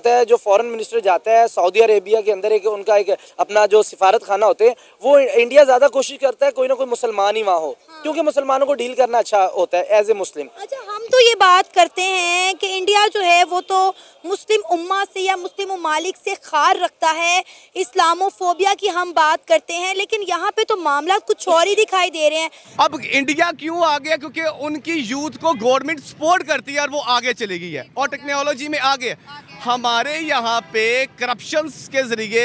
होता है जो फॉरेन मिनिस्टर जाता है सऊदी अरेबिया के अंदर, एक उनका एक अपना जो सिफारत खाना होते हैं, वो इंडिया ज़्यादा कोशिश करता है कोई ना कोई मुसलमान ही वहाँ हो, क्योंकि मुसलमानों को डील करना अच्छा होता है एज ए मुस्लिम। अच्छा, हम तो ये बात करते हैं कि इंडिया जो है वो तो मुस्लिम उम्मा से या मुस्लिम ममालिक से खार रखता है, इस्लामोफोबिया की हम बात करते हैं, लेकिन यहाँ पे तो मामला कुछ और ही दिखाई दे रहे हैं। अब इंडिया क्यों आ गया? क्योंकि उनकी यूथ को गवर्नमेंट सपोर्ट करती है और वो आगे चली गई है और टेक्नोलॉजी में आगे। हमारे यहाँ पे करप्शंस के जरिए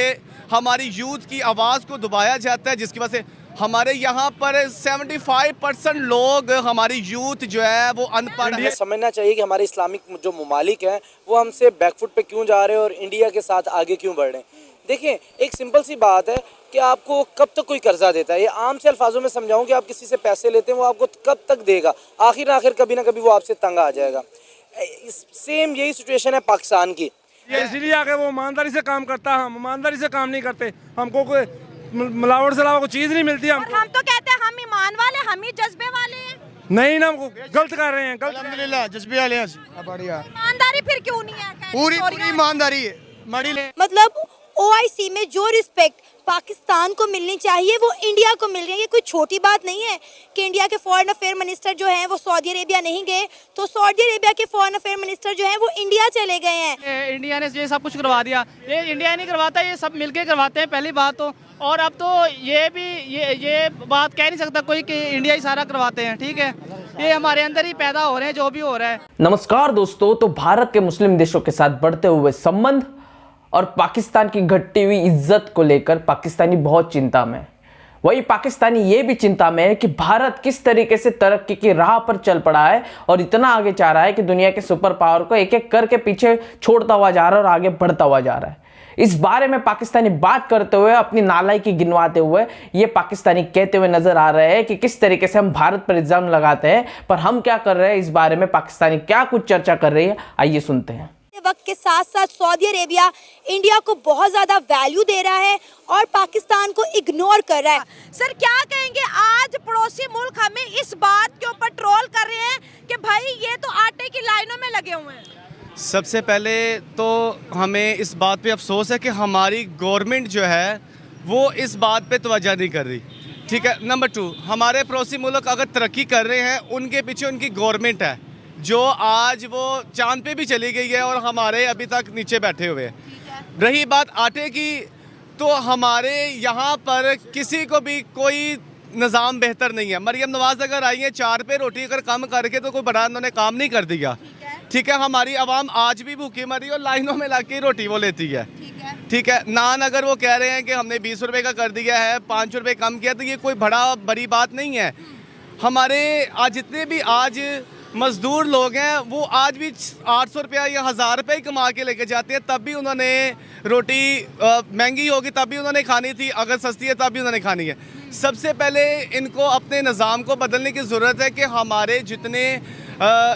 हमारी यूथ की आवाज़ को दबाया जाता है, जिसकी वजह से हमारे यहाँ पर 75% लोग, हमारी यूथ जो है वो अनपढ़ है। समझना चाहिए कि हमारे इस्लामिक जो ममालिक हैं वो हमसे बैकफुट पे क्यों जा रहे हैं और इंडिया के साथ आगे क्यों बढ़ रहे हैं। देखिए, एक सिंपल सी बात है कि आपको कब तक कोई कर्जा देता है, ये आम से अल्फाजों में समझाऊं कि आप किसी से पैसे लेते हैं वो आपको कब तक देगा, आखिर कभी ना कभी वो आपसे तंग आ जाएगा। सेम यही सिचुएशन है पाकिस्तान की। ये इसलिए आगे वो ईमानदारी से काम करता है, हम ईमानदारी से काम नहीं करते, हमको कोई मिलावट से अलावा कोई चीज़ नहीं मिलती। हम तो कहते हैं हम ईमान वाले, हम ही जज्बे वाले हैं। नहीं ना, गलत कर रहे हैं, गलत। अल्हम्दुलिल्लाह जज्बे वाले हैं, बढ़िया। ईमानदारी फिर क्यों नहीं है? पूरी ईमानदारी है। मतलब ओआईसी में जो रिस्पेक्ट पाकिस्तान को मिलनी चाहिए वो इंडिया को मिल रही है। ये कोई छोटी बात नहीं है कि इंडिया के फॉरेन अफेयर मिनिस्टर जो हैं वो सऊदी अरेबिया नहीं गए, तो सऊदी अरेबिया के फॉरेन अफेयर मिनिस्टर जो हैं वो इंडिया चले गए हैं। इंडिया ने ये सब कुछ करवा दिया, ये इंडिया नहीं करवाता, ये सब मिलके करवाते हैं पहली बात तो। और अब तो ये भी ये बात कह नहीं सकता कोई कि इंडिया ही सारा करवाते हैं, ठीक है। ये हमारे अंदर ही पैदा हो रहे हैं जो भी हो रहा है। नमस्कार दोस्तों, तो भारत के मुस्लिम देशों के साथ बढ़ते हुए संबंध और पाकिस्तान की घटती हुई इज्जत को लेकर पाकिस्तानी बहुत चिंता में है। वही पाकिस्तानी ये भी चिंता में है कि भारत किस तरीके से तरक्की की राह पर चल पड़ा है और इतना आगे चाह रहा है कि दुनिया के सुपर पावर को एक एक करके पीछे छोड़ता हुआ जा रहा है और आगे बढ़ता हुआ जा रहा है। इस बारे में पाकिस्तानी बात करते हुए, अपनी नालायकी गिनवाते हुए ये पाकिस्तानी कहते हुए नजर आ रहे हैं कि किस तरीके से हम भारत पर इल्जाम लगाते हैं, पर हम क्या कर रहे हैं इस बारे में पाकिस्तानी क्या कुछ चर्चा कर रही है, आइए सुनते हैं। वक्त के साथ साथ सऊदी अरेबिया इंडिया को बहुत ज्यादा वैल्यू दे रहा है और पाकिस्तान को इग्नोर कर रहा है। सर क्या कहेंगे, आज पड़ोसी मुल्क हमें इस बात के ऊपर ट्रोल कर रहे हैं कि भाई ये तो आटे की लाइनों में लगे हुए हैं। सबसे पहले तो हमें इस बात पे अफसोस है कि हमारी गवर्नमेंट जो है वो इस बात पे तवज्जो नहीं कर रही, ठीक है। नंबर 2, हमारे पड़ोसी मुल्क अगर तरक्की कर रहे हैं उनके पीछे उनकी गवर्नमेंट है जो आज वो चांद पे भी चली गई है और हमारे अभी तक नीचे बैठे हुए हैं। रही बात आटे की, तो हमारे यहाँ पर किसी को भी कोई निज़ाम बेहतर नहीं है। मरियम नवाज अगर आई है 4 पे रोटी अगर कम करके तो कोई बड़ा उन्होंने काम नहीं कर दिया, ठीक है। हमारी आवाम आज भी भूखी मरी और लाइनों में लग के रोटी वो लेती है, ठीक है। नान अगर वो कह रहे हैं कि हमने 20 रुपये का कर दिया है, 5 रुपये कम किया, तो ये कोई बड़ी बात नहीं है। हमारे आज जितने भी आज मजदूर लोग हैं वो आज भी 800 रुपया या 1000 रुपये कमा के लेके जाते हैं, तब भी उन्होंने रोटी महंगी होगी तब भी उन्होंने खानी थी, अगर सस्ती है तब भी उन्होंने खानी है। सबसे पहले इनको अपने निज़ाम को बदलने की ज़रूरत है कि हमारे जितने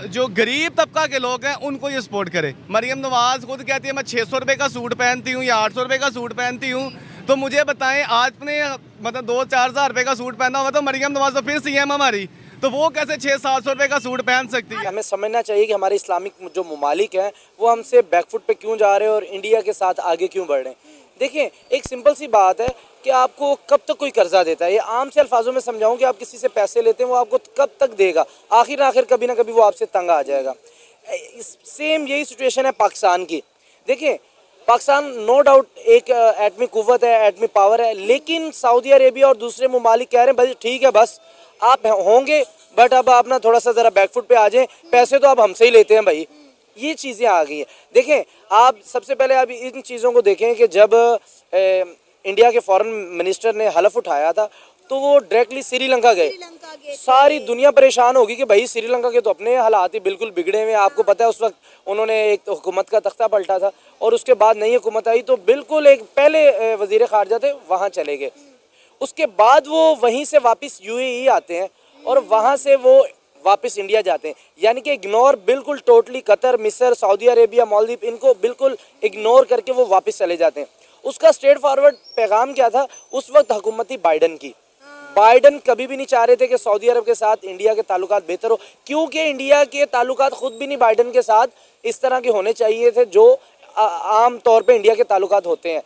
जो गरीब तबका के लोग हैं उनको ये सपोर्ट करे। मरियम नवाज़ खुद कहती है मैं 600 रुपये का सूट पहनती हूँ या 800 रुपये का सूट पहनती हूँ, तो मुझे बताएं आपने मतलब 2-4 हज़ार रुपये का सूट पहना हुआ तो मरियम नवाज़ तो फिर CM हमारी, तो वो कैसे 600-700 रुपये का सूट पहन सकती है। हमें समझना चाहिए कि हमारे इस्लामिक जो ममालिक हैं वो हमसे बैकफुट पे क्यों जा रहे हैं और इंडिया के साथ आगे क्यों बढ़ रहे हैं। देखिए, एक सिंपल सी बात है कि आपको कब तक कोई कर्जा देता है, ये आम से अल्फाजों में समझाऊं कि आप किसी से पैसे लेते हैं वो आपको कब तक देगा, आखिर कभी ना कभी वो आपसे तंग आ जाएगा। सेम यही सिचुएशन है पाकिस्तान की। देखिए, पाकिस्तान नो डाउट एक एटमी कुव्वत है, एटमी पावर है, लेकिन सऊदी अरेबिया और दूसरे ममालिक कह रहे हैं भाई ठीक है बस आप होंगे, बट अब आप ना थोड़ा सा ज़रा बैकफुट पे आ जाएं, पैसे तो आप हमसे ही लेते हैं भाई। ये चीज़ें आ गई हैं। देखें, आप सबसे पहले आप इन चीज़ों को देखें कि जब इंडिया के फॉरेन मिनिस्टर ने हलफ उठाया था तो वो डायरेक्टली श्रीलंका गए। सारी दुनिया परेशान होगी कि भाई श्रीलंका के तो अपने हालात ही बिल्कुल बिगड़े हुए हैं। आपको पता है उस वक्त उन्होंने एक हुकूमत का तख्ता पलटा था और उसके बाद नई हुकूमत आई तो बिल्कुल एक पहले वज़ीर ख़ारजा थे वहाँ चले गए, उसके बाद वो वहीं से वापस UAE आते हैं और वहाँ से वो वापस इंडिया जाते हैं। यानी कि इग्नोर बिल्कुल टोटली कतर, मिस्र, सऊदी अरेबिया, मालदीव, इनको बिल्कुल इग्नोर करके वो वापस चले जाते हैं। उसका स्ट्रेट फॉरवर्ड पैगाम क्या था उस वक्त हुकूमत थी बाइडन की। बाइडन कभी भी नहीं चाह रहे थे कि सऊदी अरब के साथ इंडिया के ताल्लुकात बेहतर हो, क्योंकि इंडिया के ताल्लुकात खुद भी नहीं बाइडन के साथ इस तरह के होने चाहिए थे जो आम तौर पे इंडिया के ताल्लुकात होते हैं।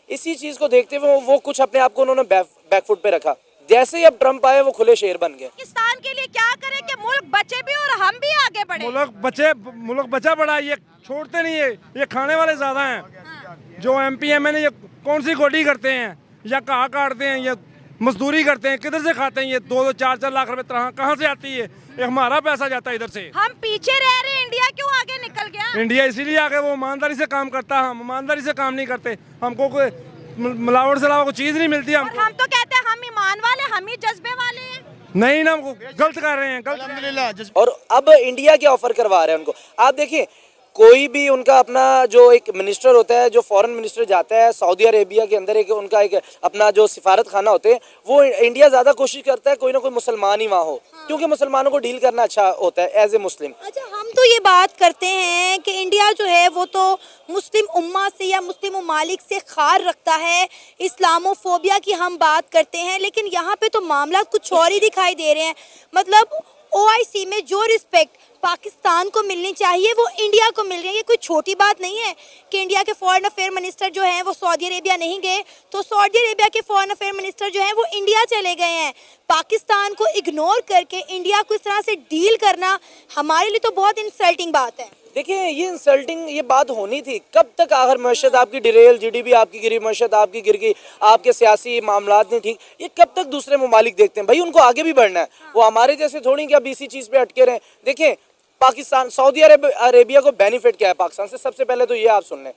इसी चीज़ को देखते हुए वो कुछ अपने आप को उन्होंने बैकफुट पे रखा। जैसे ही अब ट्रम्प आए वो खुले शेर बन गए। पाकिस्तान के लिए क्या करें कि मुल्क बचे भी और हम भी आगे बढ़े? मुल्क बचा बड़ा, ये छोड़ते नहीं है, ये खाने वाले ज्यादा हैं। जो MP MN ये कौन सी गोडी करते हैं या कहाँ काटते हैं, ये मजदूरी करते हैं, किधर से खाते हैं? ये 2-2 4-4 लाख रुपए कहाँ से आती है? ये हमारा पैसा जाता है इधर से। हम पीछे रह रहे हैं, इंडिया क्यों आगे निकल गया? इंडिया इसीलिए आगे, वो ईमानदारी से काम करता है, हम ईमानदारी से काम नहीं करते। हमको कोई मिलावट से अलावा कोई चीज नहीं मिलती हमको। हम तो कहते हैं हम ईमान वाले, हम ही जज्बे वाले हैं। नहीं ना, हमको गलत कर रहे हैं, गलत। अल्हम्दुलिल्लाह। और अब इंडिया क्या ऑफर करवा रहे हैं उनको, आप देखिए। कोई भी उनका अपना जो एक मिनिस्टर होता है, जो फॉरेन मिनिस्टर जाता है सऊदी अरेबिया के अंदर, एक उनका एक अपना जो सिफारत खाना होते हैं, वो इंडिया ज़्यादा कोशिश करता है कोई ना कोई मुसलमान ही वहाँ हो, क्योंकि मुसलमानों को डील करना अच्छा होता है एज ए मुस्लिम। अच्छा, हम तो ये बात करते हैं कि इंडिया जो है वो तो मुस्लिम उम्मा से या मुस्लिम ममालिक से खार रखता है, इस्लामोफोबिया की हम बात करते हैं, लेकिन यहाँ पे तो मामला कुछ और ही दिखाई दे रहे हैं। मतलब OIC में जो रिस्पेक्ट पाकिस्तान को मिलनी चाहिए वो इंडिया को मिल रही है। ये कोई छोटी बात नहीं है कि इंडिया के फॉरेन अफेयर मिनिस्टर जो हैं वो सऊदी अरेबिया नहीं गए, तो सऊदी अरेबिया के फॉरेन अफेयर मिनिस्टर जो हैं वो इंडिया चले गए हैं। पाकिस्तान को इग्नोर करके इंडिया को इस तरह से डील करना हमारे लिए तो बहुत इंसल्टिंग बात है। देखिए, ये इंसल्टिंग ये बात होनी थी कब तक? आखिर मईशत आपकी डिरेल, GDP आपकी गिरी, मईशत आपकी गिर गई, आपके सियासी मामलात नहीं ठीक, ये कब तक दूसरे ममालिक देखते हैं? भाई उनको आगे भी बढ़ना है, वो हमारे जैसे थोड़ी कि अब इसी चीज़ पे अटके रहें। देखें, पाकिस्तान सऊदी अरेबिया को बेनिफिट क्या है पाकिस्तान से? सबसे पहले तो ये आप सुन लें,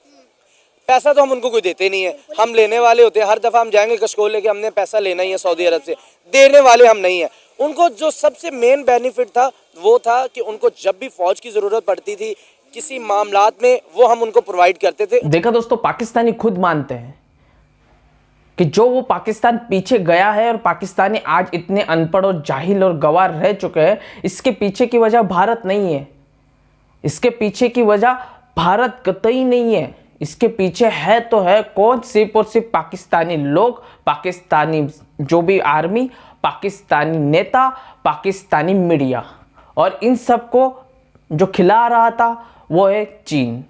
पैसा तो हम उनको कोई देते नहीं है, हम लेने वाले होते हैं। हर दफ़ा हम जाएंगे कशकोल लेके, हमने पैसा लेना ही है सऊदी अरब से, देने वाले हम नहीं है। उनको जो सबसे मेन बेनिफिट था वो था कि उनको जब भी फौज की ज़रूरत पड़ती थी किसी मामलात में, वो हम उनको प्रोवाइड करते थे। देखा दोस्तों, पाकिस्तानी खुद मानते हैं कि जो वो पाकिस्तान पीछे गया है और पाकिस्तानी आज इतने अनपढ़ और जाहिल और गवार रह चुके हैं, इसके पीछे की वजह भारत नहीं है। इसके पीछे की वजह भारत कतई नहीं है। इसके पीछे है तो है कौन? सिर्फ और सिर्फ पाकिस्तानी लोग, पाकिस्तानी जो भी आर्मी, पाकिस्तानी नेता, पाकिस्तानी मीडिया, और इन सबको जो खिला रहा था वो है चीन।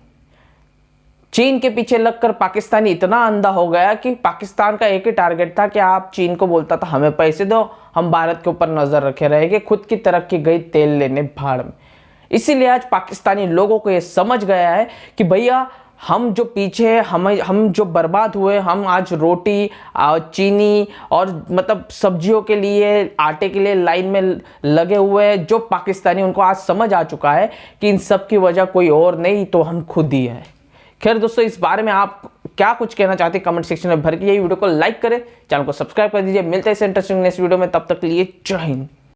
चीन के पीछे लगकर पाकिस्तानी इतना अंधा हो गया कि पाकिस्तान का एक ही टारगेट था कि आप चीन को बोलता था हमें पैसे दो, हम भारत के ऊपर नजर रखे रहेंगे, खुद की तरक्की गई तेल लेने भाड़ में। इसीलिए आज पाकिस्तानी लोगों को ये समझ गया है कि भैया हम जो पीछे हैं, हम जो बर्बाद हुए, हम आज रोटी और चीनी और मतलब सब्जियों के लिए, आटे के लिए लाइन में लगे हुए हैं, जो पाकिस्तानी उनको आज समझ आ चुका है कि इन सब की वजह कोई और नहीं तो हम खुद ही है। खैर दोस्तों, इस बारे में आप क्या कुछ कहना चाहते हैं कमेंट सेक्शन में भर के यही वीडियो को लाइक करें, चैनल को सब्सक्राइब कर दीजिए। मिलते हैं इस इंटरेस्टिंग नेक्स्ट वीडियो में, तब तक के लिए जय हिंद।